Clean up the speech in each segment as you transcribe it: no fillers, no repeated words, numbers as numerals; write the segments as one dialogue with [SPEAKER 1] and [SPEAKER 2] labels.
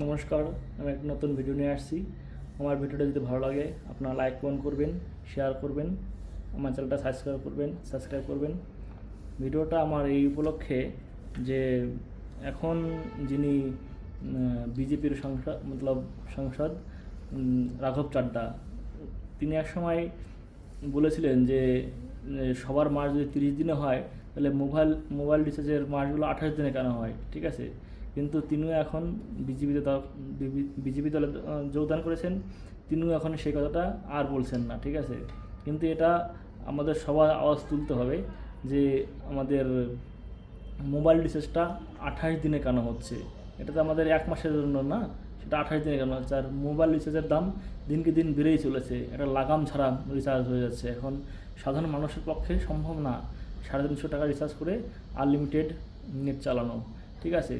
[SPEAKER 1] নমস্কার, আমি একটা নতুন ভিডিও নিয়ে আসছি। আমার ভিডিওটা যদি ভালো লাগে আপনারা লাইক কমেন্ট করবেন, শেয়ার করবেন, আমার চ্যানেলটা সাবস্ক্রাইব করবেন। ভিডিওটা আমার এই উপলক্ষে যে এখন যিনি বিজেপির সাংসদ রাঘব চাড্ডা, তিনি একসময় বলেছিলেন যে সবার মাস যদি 30 দিনে হয় তাহলে মোবাইল রিচার্জের মাসগুলো 28 দিনে কেন হয়, ঠিক আছে। কিন্তু তিনিও এখন বিজেপি দলে যোগদান করেছেন, তিনিও এখন সেই কথাটা আর বলছেন না, ঠিক আছে। কিন্তু এটা আমাদের সবার আওয়াজ তুলতে হবে যে আমাদের মোবাইল রিচার্জটা 28 দিনে কেন হচ্ছে। এটা তো আমাদের 1 মাসের জন্য না, সেটা 28 দিনে কেন হচ্ছে। আর মোবাইল রিচার্জের দাম দিনকে দিন বেড়েই চলেছে, এটা লাগাম ছাড়া রিচার্জ হয়ে যাচ্ছে। এখন সাধারণ মানুষের পক্ষে সম্ভব না 350 টাকা রিচার্জ করে আনলিমিটেড নেট চালানো, ঠিক আছে।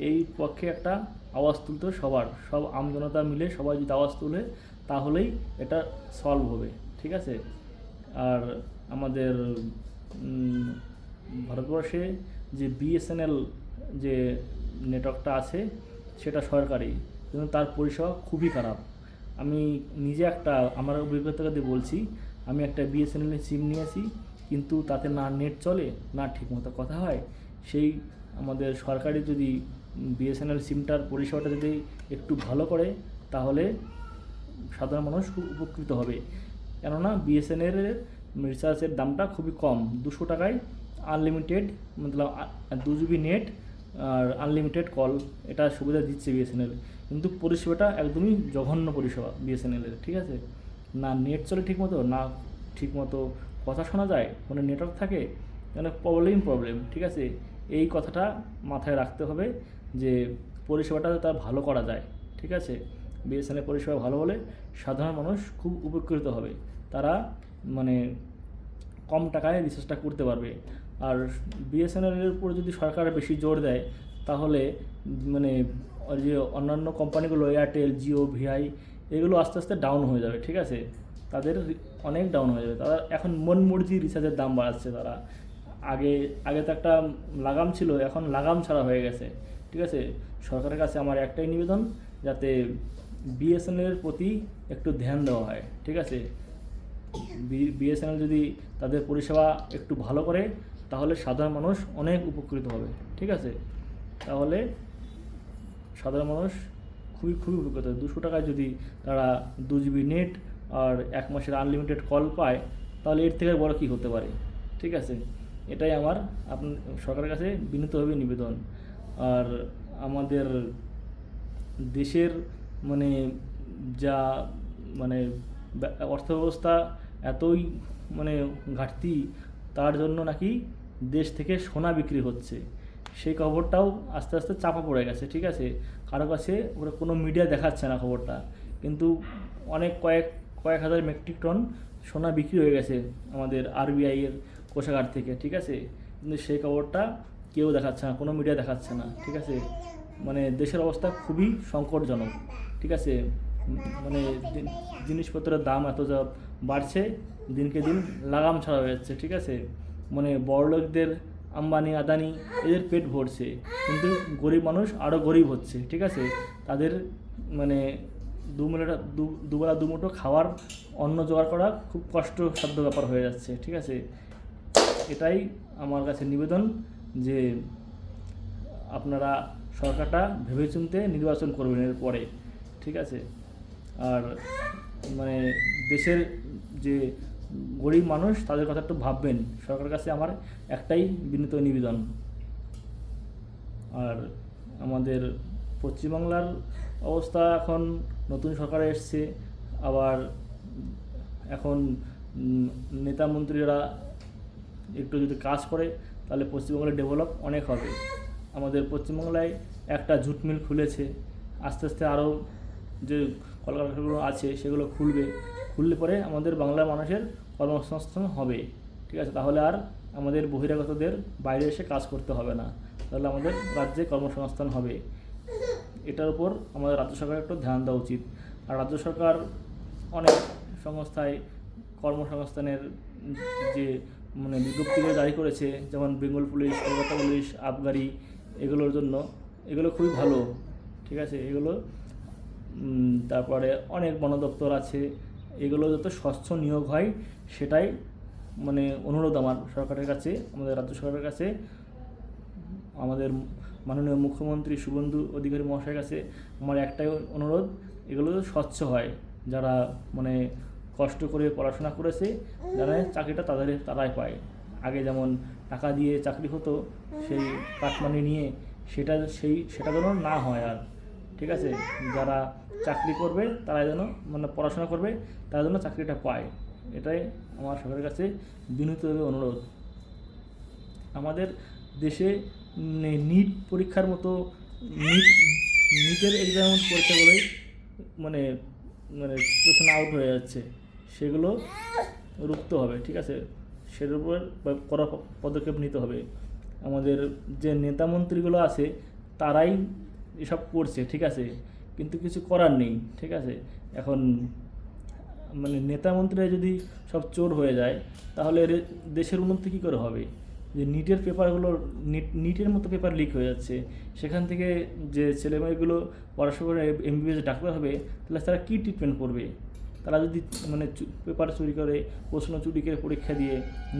[SPEAKER 1] এই পক্ষে একটা আওয়াজ তুলতে সব আমজনতা মিলে সবাই যদি আওয়াজ তুলে তাহলেই এটা সলভ হবে, ঠিক আছে। আর আমাদের ভারতবর্ষে যে বিএসএনএল যে নেটওয়ার্কটা আছে সেটা সরকারি, কিন্তু তার পরিষেবা খুবই খারাপ। আমি নিজে আমার অভিজ্ঞতা দিয়ে বলছি, আমি একটা বিএসএনএলের সিম নিয়েছি, কিন্তু তাতে না নেট চলে, না ঠিকমতো কথা হয়। সেই আমাদের সরকারি যদি বিএসএনএল সিমটার পরিষেবাটা যদি একটু ভালো করে তাহলে সাধারণ মানুষ খুব উপকৃত হবে। কেননা বিএসএনএলের রিচার্জের দামটা খুবই কম, 200 টাকায় আনলিমিটেড, মতলব 2 GB নেট আর আনলিমিটেড কল, এটা সুবিধা দিচ্ছে বিএসএনএল। কিন্তু পরিষেবাটা একদমই জঘন্য পরিষেবা বিএসএনএলের, ঠিক আছে। না নেট চলে ঠিকমতো, না ঠিকমতো কথা শোনা যায়, ফোনে নেটওয়ার্ক থাকে, মানে প্রবলেম, ঠিক আছে। এই কথাটা মাথায় রাখতে হবে যে পরিষেবাটা তার ভালো করা যায়, ঠিক আছে। বিএসএনএল পরিষেবা ভালো হলে সাধারণ মানুষ খুব উপকৃত হবে, তারা মানে কম টাকায় রিচার্জটা করতে পারবে। আর বিএসএনএলের উপর যদি সরকার বেশি জোর দেয় তাহলে মানে ওই যে অন্যান্য কোম্পানিগুলো এয়ারটেল, জিও, ভিআই, এগুলো আস্তে আস্তে ডাউন হয়ে যাবে, ঠিক আছে। তাদের অনেক ডাউন হয়ে যাবে, তারা এখন মন মর্জি রিচার্জের দাম বাড়াচ্ছে। তারা আগে আগে তো একটা লাগাম ছিল, এখন লাগাম ছাড়া হয়ে গেছে, ঠিক আছে। সরকারের কাছে আমার একটাই নিবেদন, যাতে বিএসএনএলের প্রতি একটু ধ্যান দেওয়া হয়, ঠিক আছে। বিএসএনএল যদি তাদের পরিষেবা একটু ভালো করে তাহলে সাধারণ মানুষ অনেক উপকৃত হবে, ঠিক আছে। তাহলে সাধারণ মানুষ খুবই উপকৃত হবে। 200 টাকায় যদি তারা 2 GB নেট আর 1 মাসের আনলিমিটেড কল পায়, তাহলে এর থেকে বড় কী হতে পারে, ঠিক আছে। এটাই আমার সরকারের কাছে বিনীতভাবে নিবেদন। আর আমাদের দেশের মানে যা মানে অর্থব্যবস্থা এতই মানে ঘাটতি, তার জন্য নাকি দেশ থেকে সোনা বিক্রি হচ্ছে, সেই খবরটাও আস্তে আস্তে চাপা পড়ে গেছে, ঠিক আছে। কারো কাছে ওরা কোনো মিডিয়া দেখাচ্ছে না খবরটা, কিন্তু কয়েক হাজার মেট্রিক টন সোনা বিক্রি হয়ে গেছে আমাদের আরবিআইয়ের কোষাগার থেকে, ঠিক আছে। কিন্তু সেই খবরটা কেউ দেখাচ্ছে না, কোনো মিডিয়া দেখাচ্ছে না, ঠিক আছে। মানে দেশের অবস্থা খুবই সংকটজনক, ঠিক আছে। মানে জিনিসপত্রের দাম এত যা বাড়ছে, দিনকে দিন লাগাম ছাড়া হয়ে যাচ্ছে, ঠিক আছে। মানে বড়লোকদের, আম্বানি, আদানি, এদের পেট ভরছে, কিন্তু গরিব মানুষ আরও গরিব হচ্ছে, ঠিক আছে। তাদের মানে দুবেলা দুমুঠো খাওয়ার অন্ন জোগাড় করা খুব কষ্টসাধ্য ব্যাপার হয়ে যাচ্ছে, ঠিক আছে। এটাই আমার কাছে নিবেদন যে আপনারা সরকারটা ভেবেচিন্তে নির্বাচন করবেন এর পরে, ঠিক আছে। আর মানে দেশের যে গরিব মানুষ তাদের কথা একটু ভাববেন, সরকারের কাছে আমার একটাই বিনীত নিবেদন। আর আমাদের পশ্চিমবাংলার অবস্থা, এখন নতুন সরকার এসছে, আবার এখন নেতা মন্ত্রীরা একটু যদি কাজ করে তাহলে পশ্চিমবাংলার ডেভেলপ অনেক হবে। আমাদের পশ্চিমবাংলায় একটা জুট মিল খুলেছে, আস্তে আস্তে আরও যে কলকারখানাগুলো আছে সেগুলো খুললে পরে আমাদের বাংলার মানুষের কর্মসংস্থান হবে, ঠিক আছে। তাহলে আর আমাদের বহিরাগতদের বাইরে এসে কাজ করতে হবে না, তাহলে আমাদের রাজ্যে কর্মসংস্থান হবে। এটার উপর আমাদের রাজ্য সরকারের একটু ধ্যান দেওয়া উচিত। আর রাজ্য সরকার অনেক সংস্থায় কর্মসংস্থানের যে মানে বিজ্ঞপ্তিগুলো জারি করেছে, যেমন বেঙ্গল পুলিশ, কলকাতা পুলিশ, আবগারি, এগুলোর জন্য, এগুলো খুবই ভালো, ঠিক আছে। এগুলো তারপরে অনেক বন দপ্তর আছে, এগুলো যত স্বচ্ছ নিয়োগ হয় সেটাই মানে অনুরোধ আমার সরকারের কাছে, আমাদের রাজ্য সরকারের কাছে, আমাদের মাননীয় মুখ্যমন্ত্রী শুভেন্দু অধিকারী মহাশয়ের কাছে আমার একটাই অনুরোধ, এগুলো স্বচ্ছ হয়, যারা মানে কষ্ট করে পড়াশোনা করেছে, যারা চাকরিটা তারাই পায়। আগে যেমন টাকা দিয়ে চাকরি হতো, সেই কাটমানি নিয়ে সেটা যেন না হয় আর, ঠিক আছে। যারা চাকরি করবে তারা যেন মানে পড়াশোনা করবে তারা যেন চাকরিটা পায়, এটাই আমার সরকারের কাছে বিনীতভাবে অনুরোধ। আমাদের দেশে নিট পরীক্ষার মতো নিটের এক্সাম পরীক্ষাগুলোই মানে মানে সিচুয়েশন আউট হয়ে যাচ্ছে, সেগুলো রুখতে হবে, ঠিক আছে। সেটার উপর কড়া পদক্ষেপ নিতে হবে। আমাদের যে নেতা মন্ত্রীগুলো আছে তারাই এসব করছে, ঠিক আছে, কিন্তু কিছু করার নেই, ঠিক আছে। এখন মানে নেতা মন্ত্রীরা যদি সব চোর হয়ে যায় তাহলে দেশের উন্নতি কী করে হবে? যে নিটের পেপারগুলো নিটের মতো পেপার লিক হয়ে যাচ্ছে, সেখান থেকে যে ছেলেমেয়েগুলো পড়াশোনা করে এমবিবিএস ডাক্তার হবে, তাহলে তারা কী ট্রিটমেন্ট করবে? তারা যদি মানে পেপার চুরি করে, প্রশ্ন চুরি করে পরীক্ষা দিয়ে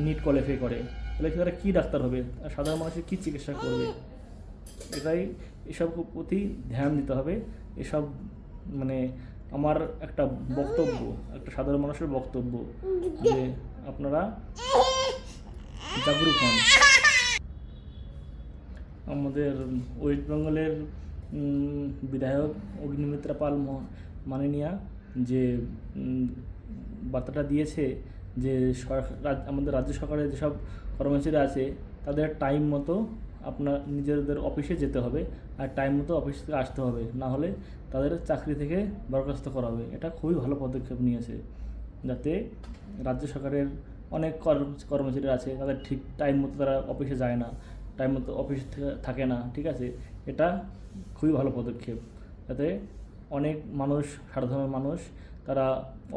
[SPEAKER 1] নিট কোয়ালিফাই করে, তাহলে তারা কী ডাক্তার হবে? আর সাধারণ মানুষের কী চিকিৎসা করবে? এটাই এসব প্রতি ধ্যান দিতে হবে। এসব মানে আমার একটা বক্তব্য, একটা সাধারণ মানুষের বক্তব্য, যে আপনারা জাগরুক হন। আমাদের ওয়েস্ট বেঙ্গলের বিধায়ক অগ্নিমিত্রা পাল মাননীয়া যে বার্তাটা দিয়েছে, যে আমাদের রাজ্য সরকারের যেসব কর্মচারী আছে তাদের টাইম মতো আপনার নিজেদের অফিসে যেতে হবে, আর টাইম মতো অফিস থেকে আসতে হবে, না হলে তাদের চাকরি থেকে বরখাস্ত করা হবে। এটা খুবই ভালো পদক্ষেপ নিয়েছে, যাতে রাজ্য সরকারের অনেক কর্মচারী আছে তাদের ঠিক টাইম মতো তারা অফিসে যায় না, টাইম মতো অফিস থাকে না, ঠিক আছে। এটা খুবই ভালো পদক্ষেপ, যাতে অনেক মানুষ, সাধারণ মানুষ, তারা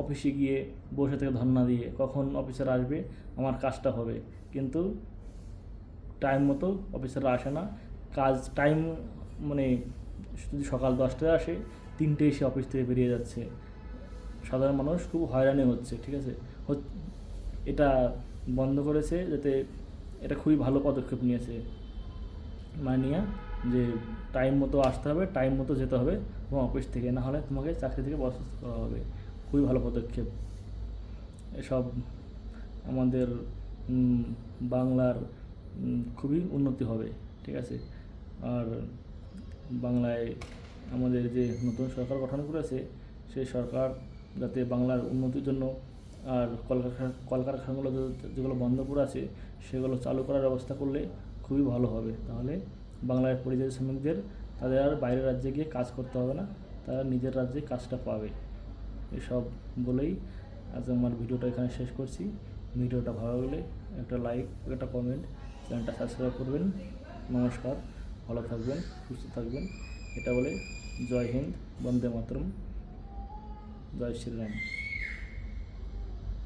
[SPEAKER 1] অফিসে গিয়ে বসে থেকে ধর্ণা দিয়ে কখন অফিসার আসবে, আমার কাজটা হবে, কিন্তু টাইম মতো অফিসাররা আসে না। কাজ টাইম মানে যদি সকাল 10টায় আসে, 3টে এসে অফিস থেকে বেরিয়ে যাচ্ছে, সাধারণ মানুষ খুব হয়রানি হচ্ছে, ঠিক আছে। এটা বন্ধ করেছে, যাতে এটা খুবই ভালো পদক্ষেপ নিয়েছে মাননীয়া, যে টাইম মতো আসতে হবে, টাইম মতো যেতে হবে তোমার অফিস থেকে, না হলে তোমাকে চাকরি থেকে বরখাস্ত করা হবে। খুবই ভালো পদক্ষেপ। এসব আমাদের বাংলার খুবই উন্নতি হবে, ঠিক আছে। আর বাংলায় আমাদের যে নতুন সরকার গঠন করেছে, সেই সরকার যাতে বাংলার উন্নতির জন্য আর কলকারখানাগুলো যেগুলো বন্ধ করে আছে সেগুলো চালু করার ব্যবস্থা করলে খুবই ভালো হবে। তাহলে বাংলার পরিযায়ী শ্রমিকদের তাদের আর বাইরের রাজ্যে গিয়ে কাজ করতে হবে না, তারা নিজের রাজ্যে কাজটা পাবে। এসব বলেই আজ আমার ভিডিওটা এখানে শেষ করছি। ভিডিওটা ভালো লাগলে একটা লাইক, একটা কমেন্ট, চ্যানেলটা সাবস্ক্রাইব করবেন। নমস্কার, ভালো থাকবেন, সুস্থ থাকবেন। এটা বলে জয় হিন্দ, বন্দে মাতরম, জয় শ্রীরাম।